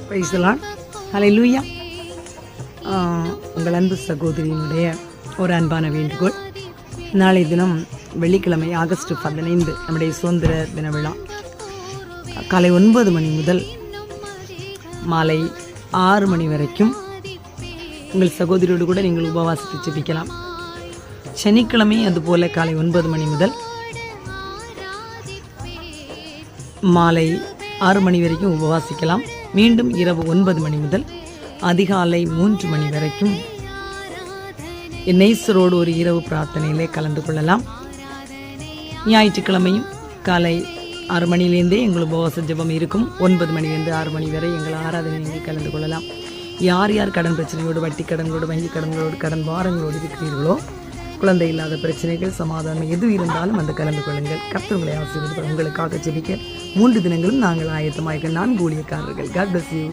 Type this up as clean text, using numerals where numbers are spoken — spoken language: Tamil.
Praise the Lord. ஹல்லேலூயா. உங்கள் அன்பு சகோதரியினுடைய ஒரு அன்பான வேண்டுகோள். நாளை தினம் வெள்ளிக்கிழமை ஆகஸ்ட் 15 நம்முடைய சுதந்திர தின விழா. காலை 9 மணி முதல் மாலை 6 மணி வரைக்கும் உங்கள் சகோதரியோடு கூட நீங்கள் உபவாசித்து ஜெபிக்கலாம். சனிக்கிழமை அதுபோல் காலை 9 மணி முதல் மாலை 6 மணி வரைக்கும் உபவாசிக்கலாம். மீண்டும் இரவு 9 மணி முதல் அதிகாலை 3 மணி வரைக்கும் நேசரோடு ஒரு இரவு பிரார்த்தனையிலே கலந்து கொள்ளலாம். ஞாயிற்றுக்கிழமையும் காலை 6 மணிலேருந்தே எங்கள் உபவாச ஜெபம் இருக்கும். 9 மணிலேருந்து 6 மணி வரை எங்கள் ஆராதனையில் கலந்து கொள்ளலாம். யார் யார் கடன் பிரச்சனையோடு, வட்டி கடன்களோடு, வங்கி கடன்களோடு, கடன் பாரங்களோடு இருக்கிறீர்களோ, குழந்தை இல்லாத பிரச்சனைகள், சமாதானம் எது இருந்தாலும் அந்த கலந்து கொள்ளுங்கள். கர்த்தர் உங்களை ஆசீர்வதிப்பார். உங்களுக்காக ஜெபிக்க 3 தினங்களும் நாங்கள் ஆயத்தமாக 4 ஊழியக்காரர்கள். God bless you.